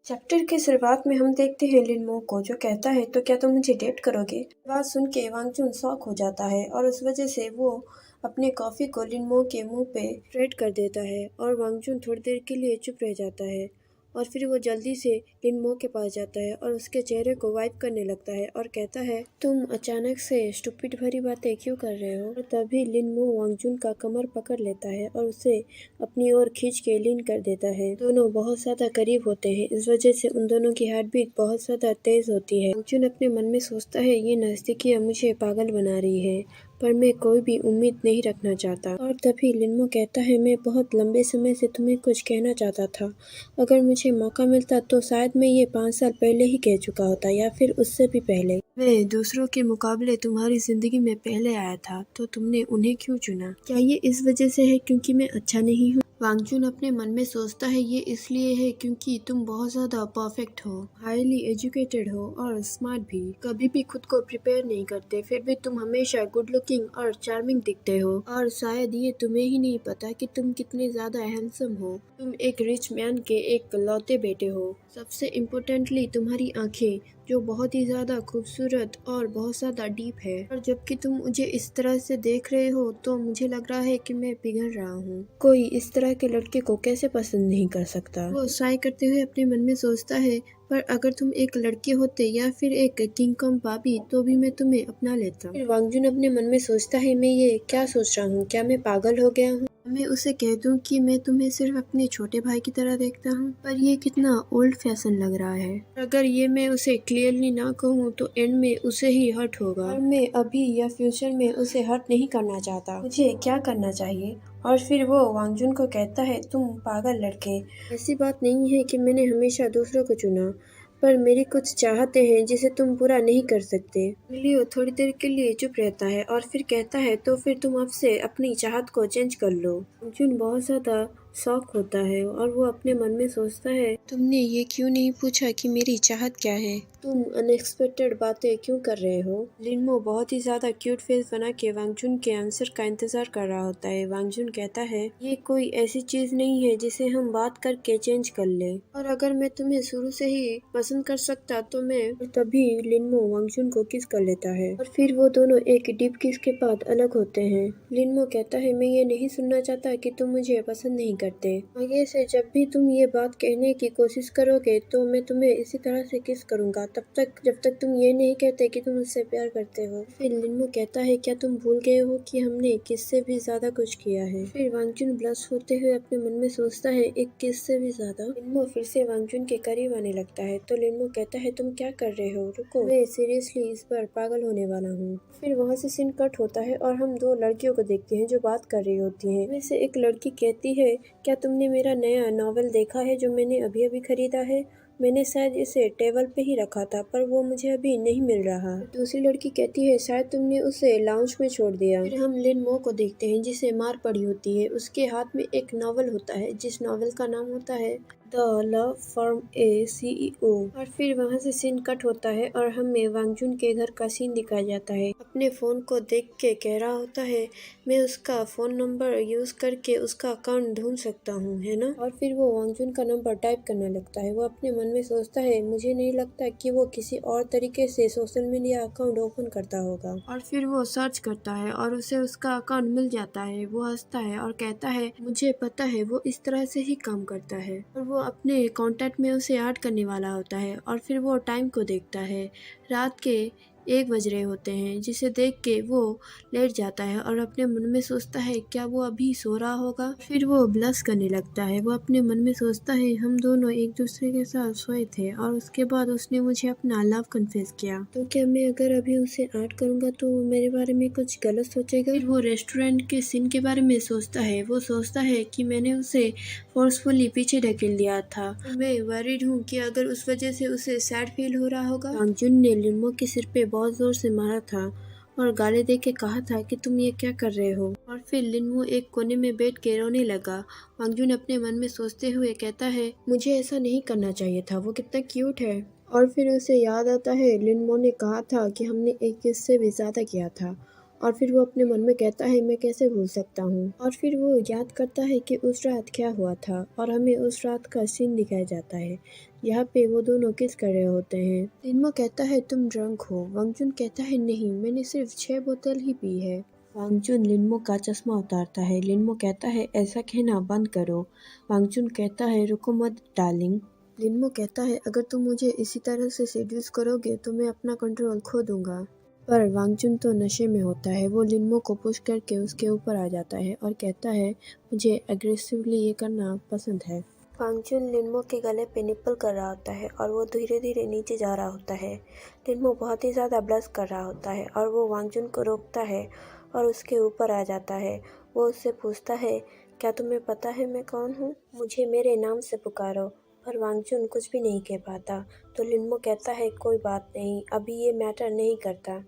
Chapter के शुरुआत में हम देखते हैं लिनमो को, जो कहता है तो क्या तुम मुझे डेट करोगे। बात सुन के वांगचुन शॉक हो जाता है और उस वजह से वो अपने कॉफी को लिनमो के मुंह पे स्प्रेड कर देता है और वांगचुन थोड़ी देर के लिए चुप रह जाता है और फिर वो जल्दी से लिनमो के पास जाता है और उसके चेहरे को वाइप करने लगता है और कहता है तुम अचानक से स्टूपिड भरी बातें क्यों कर रहे हो। और तभी लिनमो वांगचुन का कमर पकड़ लेता है और उसे अपनी ओर खींच के लीन कर देता है। दोनों बहुत ज्यादा करीब होते हैं, इस वजह से उन दोनों की हार्ट बीट बहुत ज्यादा तेज होती है। वांगचुन अपने मन में सोचता है ये नजदीकियां मुझे पागल बना रही है, पर मैं कोई भी उम्मीद नहीं रखना चाहता। और तभी लिनमो कहता है मैं बहुत लंबे समय से तुम्हें कुछ कहना चाहता था। अगर मुझे मौका मिलता तो शायद मैं ये 5 साल पहले ही कह चुका होता या फिर उससे भी पहले। मैं दूसरों के मुकाबले तुम्हारी जिंदगी में पहले आया था, तो तुमने उन्हें क्यों चुना। क्या ये इस वजह से है क्योंकि मैं अच्छा नहीं हूँ। वांगचुन अपने मन में सोचता है ये इसलिए है क्योंकि तुम बहुत ज्यादा परफेक्ट हो, हाईली एजुकेटेड हो और स्मार्ट भी। कभी भी खुद को प्रिपेयर नहीं करते, फिर भी तुम हमेशा गुड लुकिंग और चार्मिंग दिखते हो। और शायद ये तुम्हें ही नहीं पता कि तुम कितने ज्यादा हैंडसम हो। तुम एक रिच मैन के एक लौते बेटे हो। सबसे इम्पोर्टेंटली तुम्हारी आंखें, जो बहुत ही ज्यादा खूबसूरत और बहुत ज्यादा डीप है। और जबकि तुम मुझे इस तरह से देख रहे हो तो मुझे लग रहा है कि मैं पिघल रहा हूँ। कोई इस तरह के लड़के को कैसे पसंद नहीं कर सकता। वो साय करते हुए अपने मन में सोचता है पर अगर तुम एक लड़के होते या फिर एक किंग कॉन्ग बाबी तो भी मैं तुम्हें अपना लेता। फिर वांगजुन अपने मन में सोचता है मैं ये क्या सोच रहा हूँ, क्या मैं पागल हो गया हूँ। मैं उसे कह दूं कि मैं तुम्हें सिर्फ अपने छोटे भाई की तरह देखता हूँ, पर ये कितना ओल्ड फैशन लग रहा है। अगर ये मैं उसे क्लियरली ना कहूँ तो एंड में उसे ही हर्ट होगा। और मैं अभी या फ्यूचर में उसे हर्ट नहीं करना चाहता। मुझे क्या करना चाहिए। और फिर वो वांगजुन को कहता है तुम पागल लड़के, ऐसी बात नहीं है कि मैंने हमेशा दूसरों को चुना, पर मेरी कुछ चाहते हैं जिसे तुम पूरा नहीं कर सकते। लियो थोड़ी देर के लिए चुप रहता है और फिर कहता है तो फिर तुम अब से अपनी चाहत को चेंज कर लो। अर्जुन बहुत ज्यादा शॉक होता है और वो अपने मन में सोचता है तुमने ये क्यों नहीं पूछा कि मेरी चाहत क्या है, तुम अनएक्सपेक्टेड बातें क्यों कर रहे हो। लिनमो बहुत ही ज्यादा क्यूट फेस बना के वांगजुन के आंसर का इंतजार कर रहा होता है। वांगजुन कहता है ये कोई ऐसी चीज नहीं है जिसे हम बात करके चेंज कर ले, और अगर मैं तुम्हें शुरू से ही पसंद कर सकता तो मैं। और तभी लिनमो वांगजुन को किस कर लेता है और फिर वो दोनों एक डीप किस के बाद अलग होते हैं। लिनमो कहता है मैं ये नहीं सुनना चाहता कि तुम मुझे पसंद नहीं करते। आगे से जब भी तुम ये बात कहने की कोशिश करोगे तो मैं तुम्हें इसी तरह से किस करूंगा, तब तक जब तक तुम ये नहीं कहते कि तुम मुझसे प्यार करते हो। फिर लिनमो कहता है क्या तुम भूल गए हो कि हमने किस से भी ज्यादा कुछ किया है। फिर वांगजुन ब्लश होते हुए अपने मन में सोचता है एक किस से भी ज्यादा। लिनमो फिर से वांगजुन के करीब आने लगता है तो लिनमो कहता है तुम क्या कर रहे हो, रुको, मैं सीरियसली इस बार पागल होने वाला हूँ। फिर वहाँ से सीन कट होता है और हम दो लड़कियों को देखते हैं जो बात कर रही होती हैं। वैसे एक लड़की कहती है क्या तुमने मेरा नया नॉवेल देखा है जो मैंने अभी अभी खरीदा है, मैंने शायद इसे टेबल पे ही रखा था पर वो मुझे अभी नहीं मिल रहा। दूसरी लड़की कहती है शायद तुमने उसे लाउंज में छोड़ दिया। फिर हम लिन मो को देखते हैं जिसे मार पड़ी होती है। उसके हाथ में एक नॉवल होता है जिस नॉवल का नाम होता है the love form A CEO। और फिर वहाँ से सीन कट होता है और हमें वांगजुन के घर का सीन दिखाया जाता है। अपने फोन को देख के कह रहा होता है मैं उसका फोन नंबर यूज करके उसका अकाउंट ढूंढ सकता हूँ, है ना। और फिर वो वांगजुन का नंबर टाइप करने लगता है। वो अपने मन में सोचता है मुझे नहीं लगता कि वो किसी और तरीके से सोशल मीडिया अकाउंट ओपन करता होगा। और फिर वो सर्च करता है और उसे उसका अकाउंट मिल जाता है। वो हंसता है और कहता है मुझे पता है वो इस तरह से ही काम करता है। और वो अपने कॉन्टैक्ट में उसे ऐड करने वाला होता है। और फिर वो टाइम को देखता है, रात के 1 बज रहे होते हैं, जिसे देख के वो लेट जाता है और अपने मन में सोचता है क्या वो अभी सो रहा होगा। फिर वो ब्लश करने लगता है। वो अपने मन में सोचता है हम दोनों एक दूसरे के साथ सोए थे और उसके बाद उसने मुझे अपना लव कन्फेस किया, तो क्या मैं अगर अभी उसे ऐड करूंगा तो वो मेरे बारे में कुछ गलत सोचेगा। फिर वो रेस्टोरेंट के सीन के बारे में सोचता है। वो सोचता है कि मैंने उसे फोर्सफुली पीछे ढकेल दिया था। मैं वरीड हूँ कि अगर उस वजह से उसे सैड फील हो रहा होगा। वांगजुन ने लिनमो के सिर पे बहुत जोर से मारा था और गाली दे के कहा था कि तुम ये क्या कर रहे हो। और फिर लिनमो एक कोने में बैठ के रोने लगा। वांगजुन अपने मन में सोचते हुए कहता है मुझे ऐसा नहीं करना चाहिए था, वो कितना क्यूट है। और फिर उसे याद आता है लिनमो ने कहा था कि हमने एक किस से भी ज्यादा किया था और फिर वो अपने मन में कहता है मैं कैसे भूल सकता हूँ। और फिर वो याद करता है कि उस रात क्या हुआ था और हमें उस रात का सीन दिखाया जाता है। यहाँ पे वो दोनों किस कर रहे होते हैं। लिनमो कहता है तुम ड्रंक हो। वांगजुन कहता है नहीं, मैंने सिर्फ 6 बोतल ही पी है। वांगजुन लिनमो का चश्मा उतारता है। लिनमो कहता है ऐसा कहना बंद करो। वांगजुन कहता है रुको मत डार्लिंग। लिनमो कहता है अगर तुम मुझे इसी तरह से सेड्यूस करोगे तो मैं अपना कंट्रोल खो दूंगा। पर वांगजुन तो नशे में होता है। वो लिनमो को पुश करके उसके ऊपर आ जाता है और कहता है मुझे एग्रेसिवली ये करना पसंद है। वांगजुन लिनमो के गले पे निप्पल कर रहा होता है और वो धीरे धीरे नीचे जा रहा होता है। लिनमो बहुत ही ज़्यादा ब्लश कर रहा होता है और वो वांगजुन को रोकता है और उसके ऊपर आ जाता है। वो उससे पूछता है क्या तुम्हें पता है मैं कौन हूँ? मुझे मेरे नाम से पुकारो। पर वांगजुन कुछ भी नहीं कह पाता। तो लिनमो कहता है कोई बात नहीं, अभी ये मैटर नहीं करता।